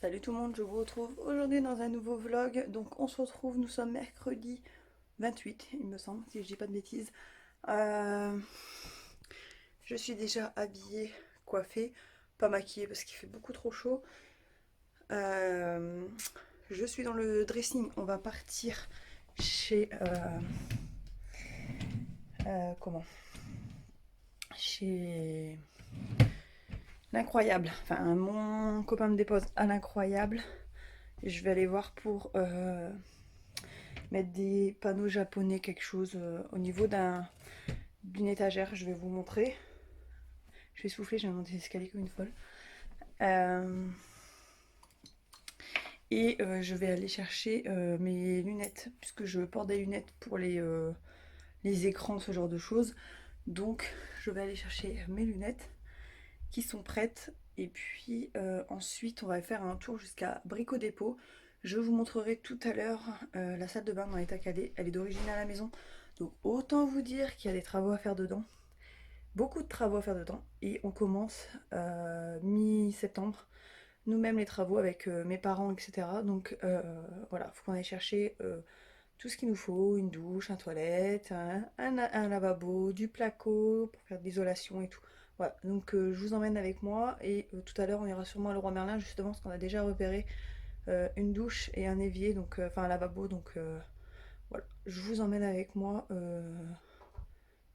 Salut tout le monde, je vous retrouve aujourd'hui dans un nouveau vlog. Donc on se retrouve, nous sommes mercredi 28, il me semble, si je dis pas de bêtises. Euh, je suis déjà habillée, coiffée, pas maquillée parce qu'il fait beaucoup trop chaud. Euh, je suis dans le dressing, on va partir chez... comment? Chez l'Incroyable. Enfin, mon copain me dépose à l'Incroyable. Je vais aller voir pour mettre des panneaux japonais, quelque chose au niveau d'une étagère. Je vais vous montrer. Je vais souffler, je vais monter l'escalier comme une folle. Je vais aller chercher mes lunettes, puisque je porte des lunettes pour les écrans, ce genre de choses. Donc je vais aller chercher mes lunettes qui sont prêtes. Et puis ensuite, on va faire un tour jusqu'à Brico Dépôt. Je vous montrerai tout à l'heure la salle de bain dans l'état qu'elle est. Elle est d'origine à la maison. Donc autant vous dire qu'il y a des travaux à faire dedans. Beaucoup de travaux à faire dedans. Et on commence mi-septembre. Nous-mêmes les travaux avec mes parents, etc. Donc voilà, il faut qu'on aille chercher tout ce qu'il nous faut. Une douche, un toilette, un lavabo, du placo pour faire de l'isolation et tout. Voilà, donc je vous emmène avec moi et tout à l'heure on ira sûrement à Leroy Merlin justement parce qu'on a déjà repéré une douche et un évier, donc enfin un lavabo, donc voilà. Je vous emmène avec moi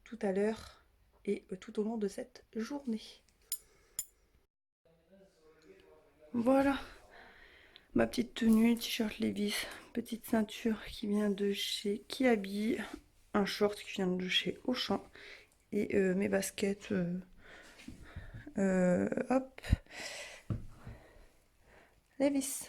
tout à l'heure et tout au long de cette journée. Voilà, ma petite tenue, t-shirt Levi's, petite ceinture qui vient de chez Kiabi, un short qui vient de chez Auchan et mes baskets, hop, Levi's.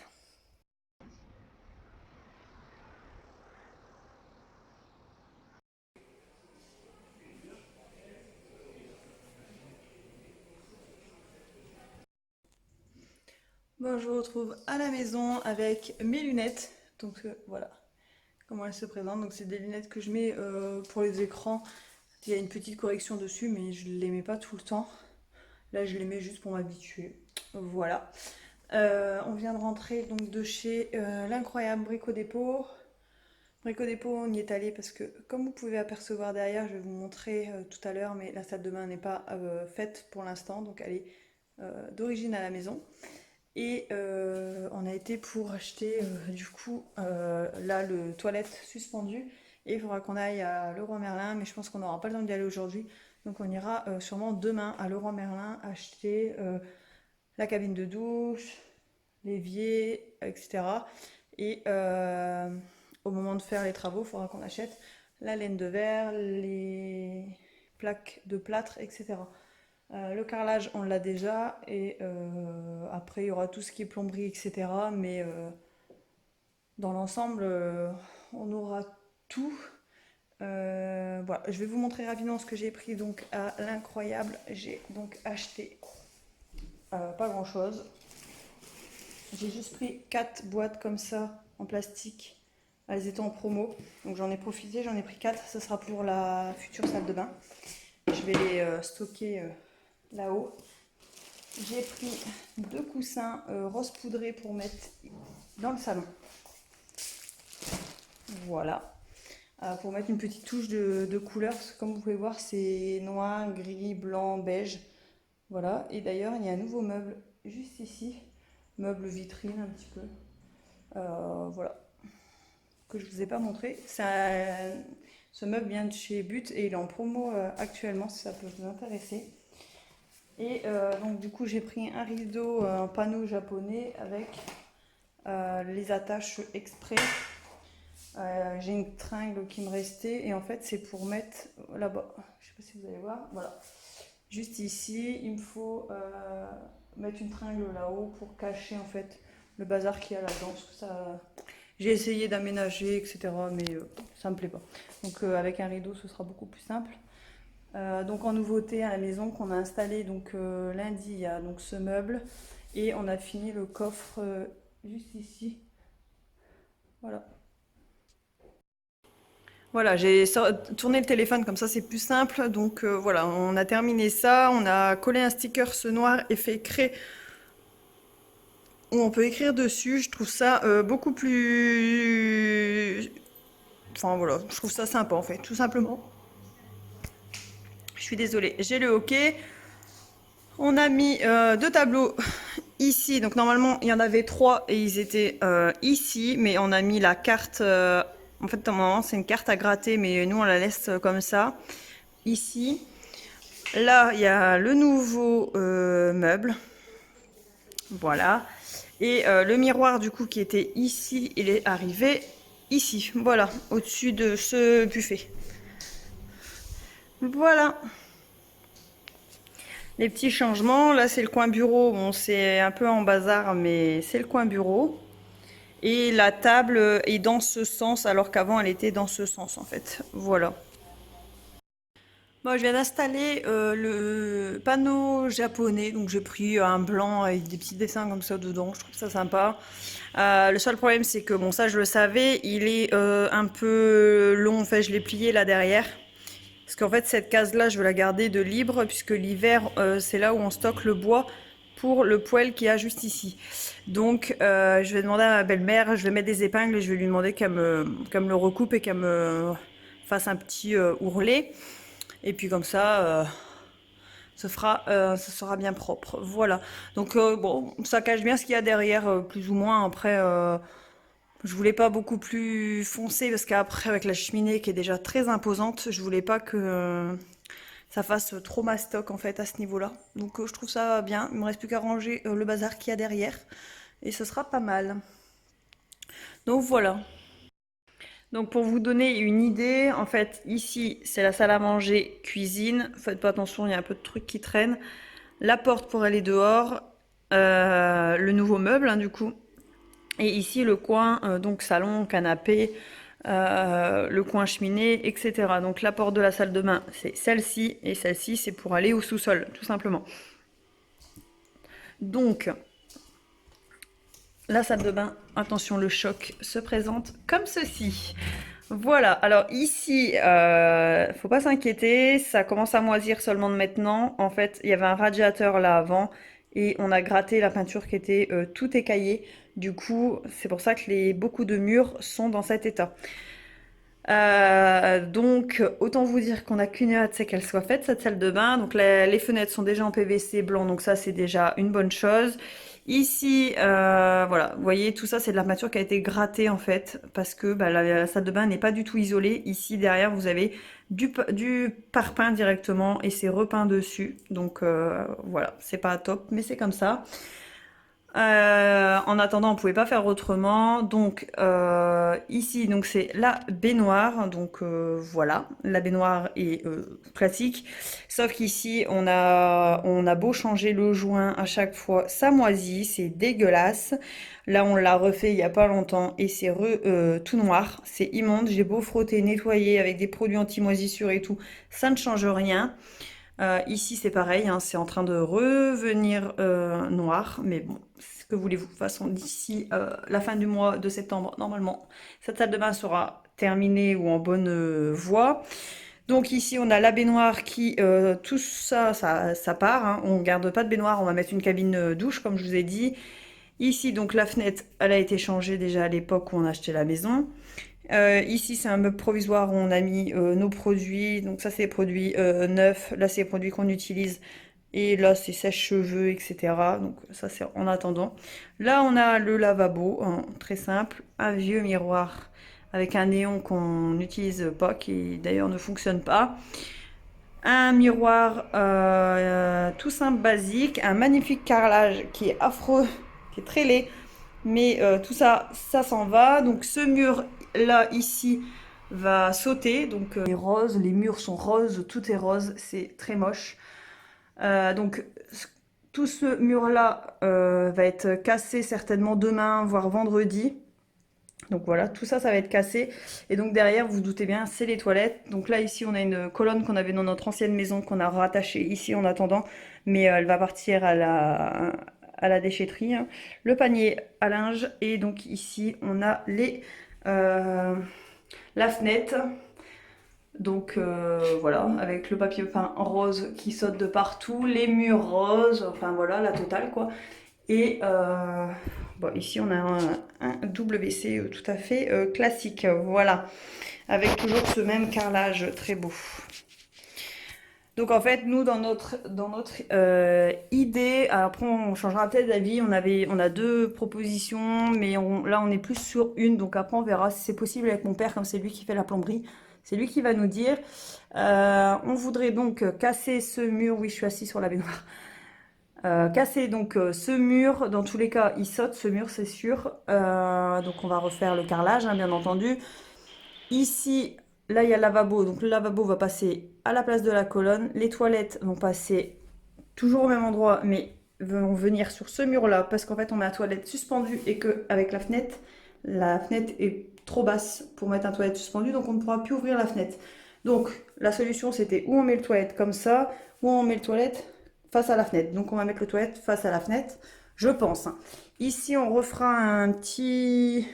Bon, je vous retrouve à la maison avec mes lunettes. Donc voilà comment elles se présentent. Donc c'est des lunettes que je mets pour les écrans. Il y a une petite correction dessus, mais je ne les mets pas tout le temps. Là, je les mets juste pour m'habituer. Voilà. On vient de rentrer donc de chez l'incroyable Brico Dépôt. Brico Dépôt, on y est allé parce que, comme vous pouvez apercevoir derrière, je vais vous montrer tout à l'heure, mais la salle de bain n'est pas faite pour l'instant, donc elle est d'origine à la maison. Et on a été pour acheter du coup là le toilette suspendu. Et il faudra qu'on aille à Leroy Merlin, mais je pense qu'on n'aura pas le temps d'y aller aujourd'hui. Donc on ira sûrement demain à Leroy Merlin acheter la cabine de douche, l'évier, etc. Et au moment de faire les travaux, il faudra qu'on achète la laine de verre, les plaques de plâtre, etc. Le carrelage, on l'a déjà. Et après, il y aura tout ce qui est plomberie, etc. Mais dans l'ensemble, on aura tout. Voilà, je vais vous montrer rapidement ce que j'ai pris donc à l'incroyable. J'ai donc acheté pas grand chose. J'ai juste pris 4 boîtes comme ça en plastique. Elles étaient en promo, donc j'en ai profité, j'en ai pris 4. Ce sera pour la future salle de bain. Je vais les stocker là-haut. J'ai pris 2 coussins rose poudré pour mettre dans le salon. Voilà. Pour mettre une petite touche de couleur, parce que comme vous pouvez voir, c'est noir, gris, blanc, beige. Voilà. Et d'ailleurs, il y a un nouveau meuble juste ici. Meuble vitrine un petit peu. Voilà. Que je vous ai pas montré. Ce meuble vient de chez But et il est en promo actuellement si ça peut vous intéresser. Et donc du coup j'ai pris un rideau, un panneau japonais avec les attaches exprès. J'ai une tringle qui me restait et en fait c'est pour mettre là-bas. Je sais pas si vous allez voir. Voilà. Juste ici, il me faut mettre une tringle là-haut pour cacher en fait le bazar qu'il y a là-dedans. Ça... J'ai essayé d'aménager, etc. Mais ça me plaît pas. Donc avec un rideau, ce sera beaucoup plus simple. Donc en nouveauté à la maison qu'on a installé donc lundi, il y a donc ce meuble et on a fini le coffre juste ici. Voilà. Voilà, j'ai tourné le téléphone comme ça c'est plus simple. Donc voilà, on a terminé ça. On a collé un sticker ce noir effet craie où on peut écrire dessus. Je trouve ça beaucoup plus... Enfin voilà, je trouve ça sympa en fait, tout simplement. Je suis désolée, j'ai le hockey. On a mis deux tableaux ici. Donc normalement, il y en avait trois et ils étaient ici. Mais on a mis la carte... en fait, normalement, c'est une carte à gratter, mais nous, on la laisse comme ça. Ici. Là, il y a le nouveau meuble. Voilà. Et le miroir, du coup, qui était ici, il est arrivé ici. Voilà, au-dessus de ce buffet. Voilà. Les petits changements, là c'est le coin bureau, bon c'est un peu en bazar mais c'est le coin bureau. Et la table est dans ce sens alors qu'avant elle était dans ce sens en fait. Voilà. Bon, je viens d'installer le panneau japonais, donc j'ai pris un blanc avec des petits dessins comme ça dedans, je trouve ça sympa. Le seul problème c'est que, bon ça je le savais, il est un peu long, en fait je l'ai plié là derrière. Parce qu'en fait, cette case-là, je veux la garder de libre, puisque l'hiver, c'est là où on stocke le bois pour le poêle qu'il y a juste ici. Donc, je vais demander à ma belle-mère, je vais mettre des épingles et je vais lui demander qu'elle me le recoupe et qu'elle me fasse un petit ourlet. Et puis comme ça, ça sera bien propre. Voilà. Donc, bon, ça cache bien ce qu'il y a derrière, plus ou moins. Après... je voulais pas beaucoup plus foncé parce qu'après avec la cheminée qui est déjà très imposante, je voulais pas que ça fasse trop mastoc en fait à ce niveau-là. Donc je trouve ça bien. Il me reste plus qu'à ranger le bazar qu'il y a derrière et ce sera pas mal. Donc voilà. Donc pour vous donner une idée, en fait ici c'est la salle à manger, cuisine. Faites pas attention, il y a un peu de trucs qui traînent. La porte pour aller dehors, le nouveau meuble hein, du coup. Et ici le coin, donc salon, canapé, le coin cheminée, etc. Donc la porte de la salle de bain, c'est celle-ci, et celle-ci, c'est pour aller au sous-sol, tout simplement. Donc, la salle de bain, attention, le choc se présente comme ceci. Voilà, alors ici, faut pas s'inquiéter, ça commence à moisir seulement de maintenant. En fait, il y avait un radiateur là avant, et on a gratté la peinture qui était tout écaillée. Du coup, c'est pour ça que beaucoup de murs sont dans cet état. Donc, autant vous dire qu'on n'a qu'une hâte, c'est qu'elle soit faite, cette salle de bain. Donc, les fenêtres sont déjà en PVC blanc, donc ça, c'est déjà une bonne chose. Ici, voilà, vous voyez, tout ça, c'est de l'armature qui a été grattée, en fait, parce que bah, la salle de bain n'est pas du tout isolée. Ici, derrière, vous avez du parpaing directement, et c'est repeint dessus. Donc, voilà, c'est pas top, mais c'est comme ça. En attendant, on pouvait pas faire autrement. Donc ici, donc c'est la baignoire. Donc voilà, la baignoire est classique. Sauf qu'ici, on a beau changer le joint à chaque fois, ça moisit, c'est dégueulasse. Là, on l'a refait il y a pas longtemps et c'est tout noir, c'est immonde. J'ai beau frotter, nettoyer avec des produits anti-moisissure et tout, ça ne change rien. Ici, c'est pareil, hein, c'est en train de revenir noir, mais bon, ce que voulez-vous. De toute façon, d'ici la fin du mois de septembre, normalement, cette salle de bain sera terminée ou en bonne voie. Donc ici, on a la baignoire qui, tout ça, ça part. Hein. On garde pas de baignoire, on va mettre une cabine douche, comme je vous ai dit. Ici, donc la fenêtre, elle a été changée déjà à l'époque où on a acheté la maison. Ici, c'est un meuble provisoire où on a mis nos produits. Donc ça, c'est les produits neufs. Là, c'est les produits qu'on utilise. Et là, c'est sèche-cheveux, etc. Donc ça, c'est en attendant. Là, on a le lavabo, hein, très simple. Un vieux miroir avec un néon qu'on n'utilise pas, qui d'ailleurs ne fonctionne pas. Un miroir tout simple, basique. Un magnifique carrelage qui est affreux, qui est très laid. Mais tout ça, ça s'en va. Donc ce mur là, ici, va sauter. Donc les roses, les murs sont roses, tout est rose, c'est très moche. Donc tout ce mur là va être cassé certainement demain, voire vendredi. Donc voilà, tout ça, ça va être cassé. Et donc derrière, vous vous doutez bien, c'est les toilettes. Donc là, ici, on a une colonne qu'on avait dans notre ancienne maison, qu'on a rattachée ici en attendant. Mais elle va partir à la déchetterie. Hein. Le panier à linge. Et donc ici, on a la fenêtre. Donc voilà, avec le papier peint rose qui saute de partout. Les murs roses. Enfin voilà, la totale quoi. Et Bon, ici, on a un WC tout à fait classique. Voilà. Avec toujours ce même carrelage très beau. Donc en fait, nous, dans notre idée, après on changera peut-être d'avis, on a deux propositions, mais là on est plus sur une, donc après on verra si c'est possible avec mon père, comme c'est lui qui fait la plomberie, c'est lui qui va nous dire. On voudrait donc casser ce mur, oui je suis assise sur la baignoire, casser donc ce mur, dans tous les cas il saute ce mur c'est sûr. Donc on va refaire le carrelage hein, bien entendu. Ici, là, il y a le lavabo. Donc, le lavabo va passer à la place de la colonne. Les toilettes vont passer toujours au même endroit, mais vont venir sur ce mur-là parce qu'en fait, on met la toilette suspendue et qu'avec la fenêtre est trop basse pour mettre un toilette suspendu, donc on ne pourra plus ouvrir la fenêtre. Donc, la solution, c'était où on met le toilette comme ça, ou on met le toilette face à la fenêtre. Donc, on va mettre le toilette face à la fenêtre, je pense. Ici, on refera un petit...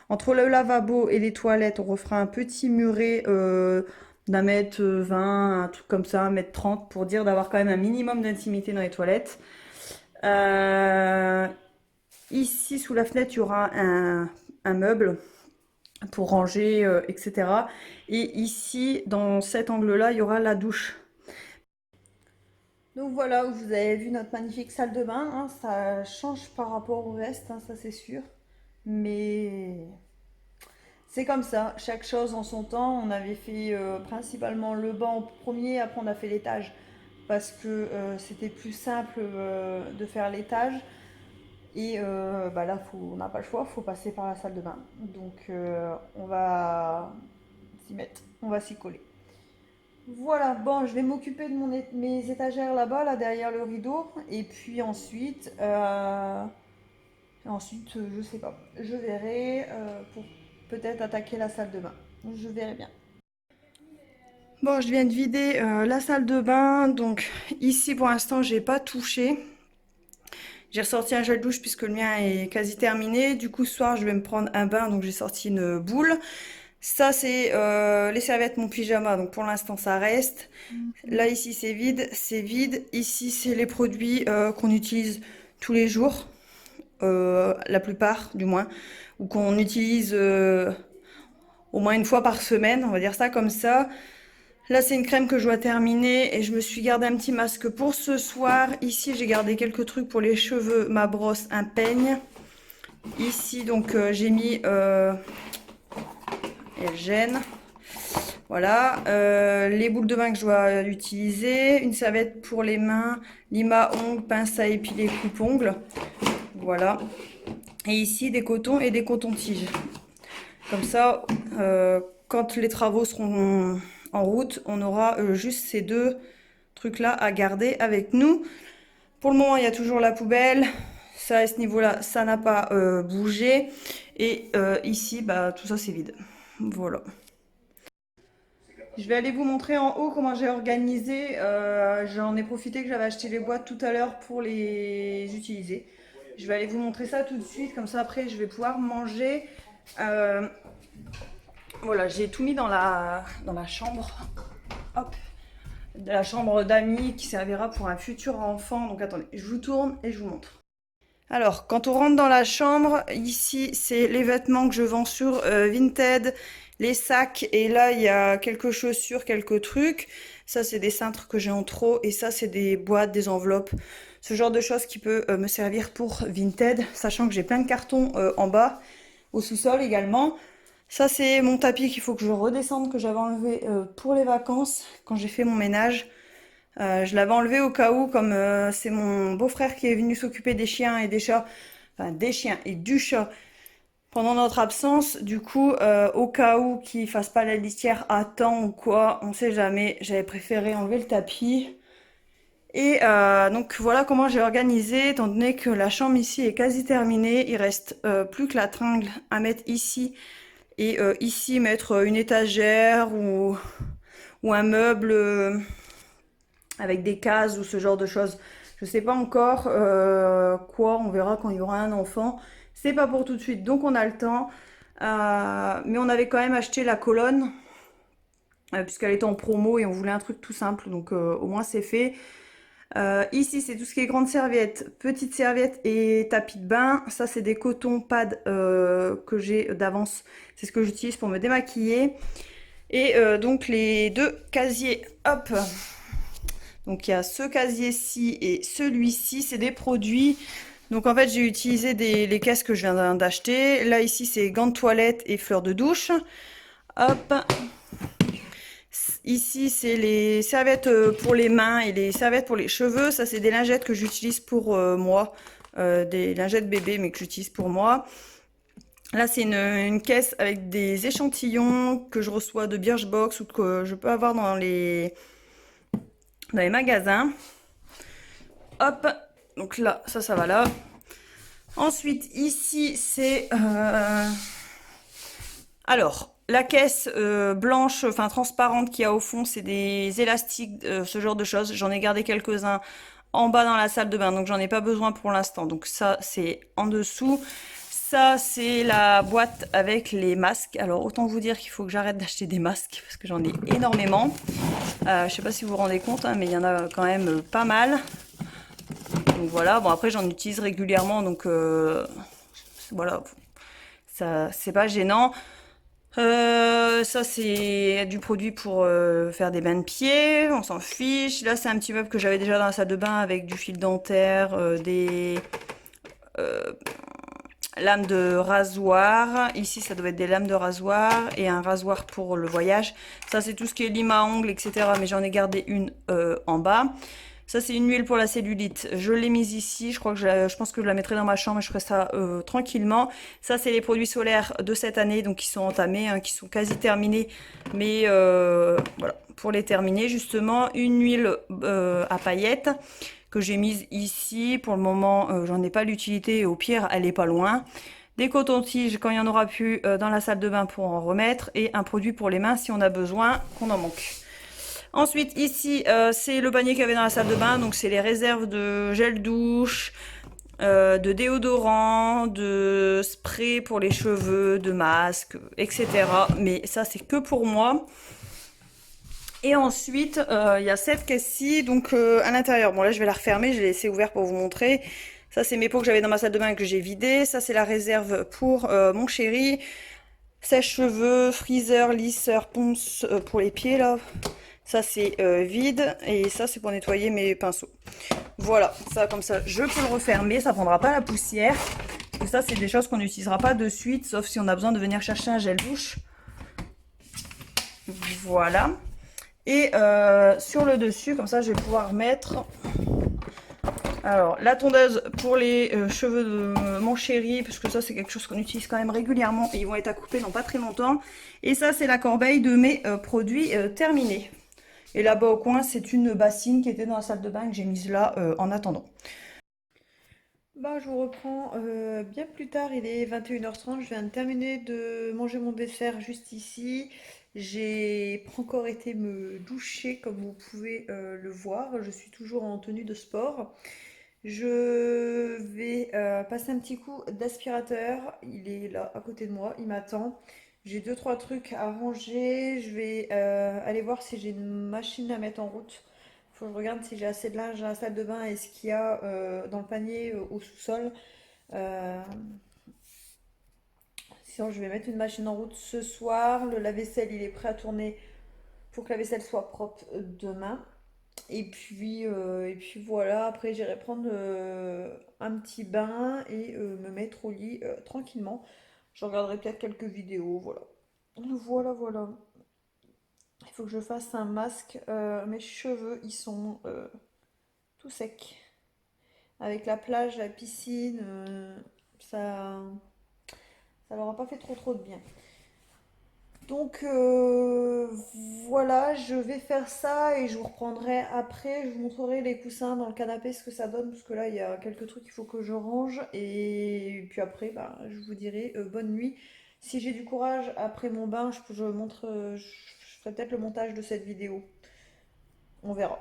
Entre le lavabo et les toilettes, on refera un petit muret d'un mètre 20, un truc comme ça, un mètre 30, pour dire d'avoir quand même un minimum d'intimité dans les toilettes. Euh, Ici, sous la fenêtre, il y aura un meuble pour ranger, etc. Et ici, dans cet angle-là, il y aura la douche. Donc voilà, vous avez vu notre magnifique salle de bain. Hein, ça change par rapport au reste, hein, ça c'est sûr. Mais c'est comme ça, chaque chose en son temps. On avait fait principalement le banc au premier, après on a fait l'étage parce que c'était plus simple de faire l'étage. Et bah là, on n'a pas le choix, il faut passer par la salle de bain. Donc on va s'y mettre, on va s'y coller. Voilà, bon, je vais m'occuper de mes étagères là-bas, là derrière le rideau. Et puis ensuite, je sais pas, je verrai pour peut-être attaquer la salle de bain. Je verrai bien. Bon, je viens de vider la salle de bain. Donc ici, pour l'instant, j'ai pas touché. J'ai ressorti un gel douche puisque le mien est quasi terminé. Du coup, ce soir, je vais me prendre un bain. Donc j'ai sorti une boule. Ça, c'est les serviettes, mon pyjama. Donc pour l'instant, ça reste. Là, ici, c'est vide. C'est vide. Ici, c'est les produits qu'on utilise tous les jours. La plupart, du moins. Ou qu'on utilise au moins une fois par semaine. On va dire ça comme ça. Là, c'est une crème que je dois terminer et je me suis gardé un petit masque pour ce soir. Ici, j'ai gardé quelques trucs pour les cheveux, ma brosse, un peigne. Ici, donc, j'ai mis elle gêne. Voilà, les boules de bain que je dois utiliser, une serviette pour les mains, lime à ongles, pince à épiler, coupe-ongles. Voilà. Et ici, des cotons et des cotons-tiges. Comme ça, quand les travaux seront en route, on aura juste ces deux trucs-là à garder avec nous. Pour le moment, il y a toujours la poubelle. Ça, à ce niveau-là, ça n'a pas bougé. Et ici, bah, tout ça, c'est vide. Voilà. Je vais aller vous montrer en haut comment j'ai organisé. J'en ai profité que j'avais acheté les boîtes tout à l'heure pour les utiliser. Je vais aller vous montrer ça tout de suite. Comme ça, après, je vais pouvoir manger. Voilà, j'ai tout mis dans la chambre. Hop. De la chambre d'amis qui servira pour un futur enfant. Donc attendez, je vous tourne et je vous montre. Alors, quand on rentre dans la chambre, ici, c'est les vêtements que je vends sur Vinted, les sacs, et là, il y a quelques chaussures, quelques trucs. Ça, c'est des cintres que j'ai en trop, et ça, c'est des boîtes, des enveloppes, ce genre de choses qui peut me servir pour Vinted, sachant que j'ai plein de cartons en bas, au sous-sol également. Ça, c'est mon tapis qu'il faut que je redescende, que j'avais enlevé pour les vacances, quand j'ai fait mon ménage. Je l'avais enlevé au cas où, comme c'est mon beau-frère qui est venu s'occuper des chiens et des chats, enfin des chiens et du chat pendant notre absence. Du coup, au cas où qu'il fasse pas la litière à temps ou quoi, on sait jamais, j'avais préféré enlever le tapis. Et donc voilà comment j'ai organisé, étant donné que la chambre ici est quasi terminée. Il reste plus que la tringle à mettre ici. Et ici, mettre une étagère ou un meuble avec des cases ou ce genre de choses. Je sais pas encore quoi, on verra quand il y aura un enfant. C'est pas pour tout de suite, donc on a le temps. Mais on avait quand même acheté la colonne, puisqu'elle était en promo et on voulait un truc tout simple, donc au moins c'est fait. Ici, c'est tout ce qui est grande serviette, petite serviette et tapis de bain. Ça, c'est des cotons pads que j'ai d'avance. C'est ce que j'utilise pour me démaquiller. Et donc, les deux casiers, hop. Donc, il y a ce casier-ci et celui-ci. C'est des produits. Donc, en fait, j'ai utilisé les caisses que je viens d'acheter. Là, ici, c'est gants de toilette et fleurs de douche. Hop. Ici, c'est les serviettes pour les mains et les serviettes pour les cheveux. Ça, c'est des lingettes que j'utilise pour moi. Des lingettes bébé, mais que j'utilise pour moi. Là, c'est une caisse avec des échantillons que je reçois de Birchbox ou que je peux avoir dans les magasins. Hop, donc là, ça va là. Ensuite, ici, c'est... Alors, la caisse blanche, enfin transparente qu'il y a au fond, c'est des élastiques, ce genre de choses. J'en ai gardé quelques-uns en bas dans la salle de bain, donc j'en ai pas besoin pour l'instant. Donc ça, c'est en dessous. Ça, c'est la boîte avec les masques. Alors, autant vous dire qu'il faut que j'arrête d'acheter des masques parce que j'en ai énormément. Je sais pas si vous vous rendez compte, hein, mais il y en a quand même pas mal. Donc voilà, bon après j'en utilise régulièrement, donc voilà, ça c'est pas gênant. Ça c'est du produit pour faire des bains de pieds, on s'en fiche. Là c'est un petit meuble que j'avais déjà dans la salle de bain avec du fil dentaire, des lames de rasoir. Ici ça doit être des lames de rasoir et un rasoir pour le voyage. Ça c'est tout ce qui est lime à ongles, etc. Mais j'en ai gardé une en bas. Ça, c'est une huile pour la cellulite. Je l'ai mise ici. Je crois que je pense que je la mettrai dans ma chambre et je ferai ça tranquillement. Ça, c'est les produits solaires de cette année, donc qui sont entamés, hein, qui sont quasi terminés. Mais voilà, pour les terminer, justement, une huile à paillettes que j'ai mise ici. Pour le moment, j'en ai pas l'utilité. Au pire, elle est pas loin. Des cotons-tiges quand il y en aura plus dans la salle de bain pour en remettre. Et un produit pour les mains si on a besoin, qu'on en manque. Ensuite, ici, c'est le panier qu'il y avait dans la salle de bain. Donc, c'est les réserves de gel douche, de déodorant, de spray pour les cheveux, de masques, etc. Mais ça, c'est que pour moi. Et ensuite, il y a cette caisse-ci, donc à l'intérieur. Bon, là, je vais la refermer. Je l'ai laissé ouvert pour vous montrer. Ça, c'est mes pots que j'avais dans ma salle de bain que j'ai vidé. Ça, c'est la réserve pour mon chéri. Sèche-cheveux, freezer, lisseur, ponce pour les pieds, là. Ça c'est vide et ça c'est pour nettoyer mes pinceaux. Voilà, ça comme ça je peux le refermer, ça prendra pas la poussière. Et ça c'est des choses qu'on n'utilisera pas de suite, sauf si on a besoin de venir chercher un gel douche. Voilà. Et sur le dessus, comme ça je vais pouvoir mettre... Alors, la tondeuse pour les cheveux de mon chéri, parce que ça c'est quelque chose qu'on utilise quand même régulièrement et ils vont être à couper dans pas très longtemps. Et ça c'est la corbeille de mes produits terminés. Et là-bas au coin, c'est une bassine qui était dans la salle de bain que j'ai mise là en attendant. Bah, je vous reprends bien plus tard, il est 21h30, je viens de terminer de manger mon dessert juste ici. J'ai pas encore été me doucher comme vous pouvez le voir, je suis toujours en tenue de sport. Je vais passer un petit coup d'aspirateur, il est là à côté de moi, il m'attend. J'ai deux trois trucs à ranger, je vais aller voir si j'ai une machine à mettre en route. Faut que je regarde si j'ai assez de linge dans la salle de bain et ce qu'il y a dans le panier au sous-sol. Euh, Sinon, je vais mettre une machine en route ce soir. Le lave-vaisselle, il est prêt à tourner pour que la vaisselle soit propre demain. Et puis voilà, après j'irai prendre un petit bain et me mettre au lit tranquillement. Je regarderai peut-être quelques vidéos, voilà. Voilà, voilà. Il faut que je fasse un masque. Mes cheveux, ils sont tout secs. Avec la plage, la piscine, ça, ça leur a pas fait trop de bien. Donc voilà, je vais faire ça et je vous reprendrai après. Je vous montrerai les coussins dans le canapé, ce que ça donne, parce que là, il y a quelques trucs qu'il faut que je range. Et puis après, bah, je vous dirai bonne nuit. Si j'ai du courage après mon bain, je ferai peut-être le montage de cette vidéo. On verra.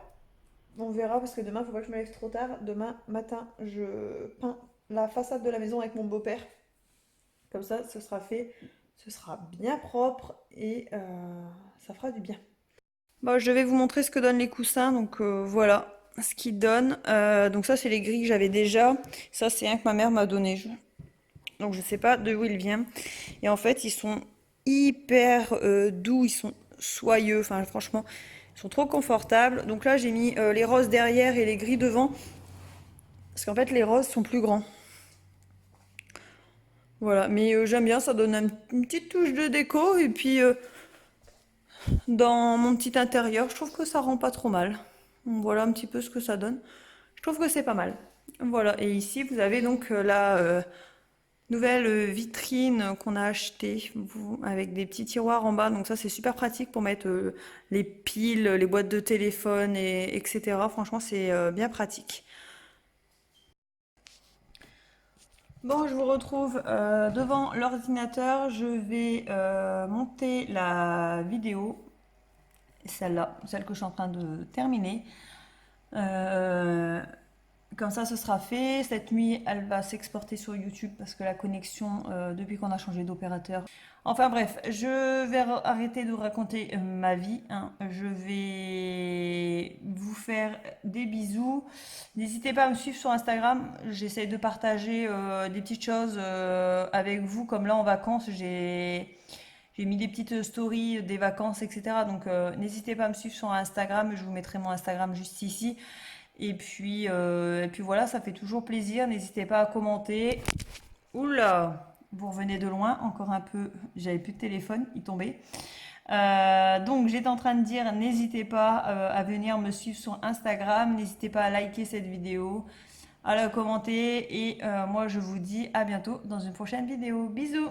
On verra parce que demain, il ne faut pas que je me lève trop tard. Demain matin, je peins la façade de la maison avec mon beau-père. Comme ça, ce sera fait. Ce sera bien propre et ça fera du bien. Bon, je vais vous montrer ce que donnent les coussins. Donc voilà. ce qu'ils donnent. Donc ça, c'est les gris que j'avais déjà. Ça, c'est un que ma mère m'a donné. Donc je sais pas de où il vient. Et en fait, ils sont hyper doux, ils sont soyeux. Enfin, franchement, ils sont trop confortables. Donc là, j'ai mis les roses derrière et les gris devant. Parce qu'en fait, les roses sont plus grands. Voilà, mais j'aime bien, ça donne une petite touche de déco. Et puis, dans mon petit intérieur, je trouve que ça rend pas trop mal. Donc, voilà un petit peu ce que ça donne. Je trouve que c'est pas mal. Voilà, et ici, vous avez donc la nouvelle vitrine qu'on a achetée avec des petits tiroirs en bas. Donc ça, c'est super pratique pour mettre les piles, les boîtes de téléphone, etc. Franchement, c'est bien pratique. Bon, je vous retrouve devant l'ordinateur. Je vais monter la vidéo, celle-là, celle que je suis en train de terminer. Euh, Comme ça, ce sera fait. Cette nuit, elle va s'exporter sur YouTube parce que la connexion, depuis qu'on a changé d'opérateur. Enfin bref, je vais arrêter de raconter ma vie, hein. Je vais vous faire des bisous. N'hésitez pas à me suivre sur Instagram. J'essaie de partager des petites choses avec vous. Comme là en vacances, j'ai mis des petites stories des vacances, etc. Donc n'hésitez pas à me suivre sur Instagram. Je vous mettrai mon Instagram juste ici. Et puis voilà, ça fait toujours plaisir. N'hésitez pas à commenter. Oula, vous revenez de loin, encore un peu. J'avais plus de téléphone, il tombait. Donc j'étais en train de dire, n'hésitez pas à venir me suivre sur Instagram. N'hésitez pas à liker cette vidéo, à la commenter. Et moi, je vous dis à bientôt dans une prochaine vidéo. Bisous!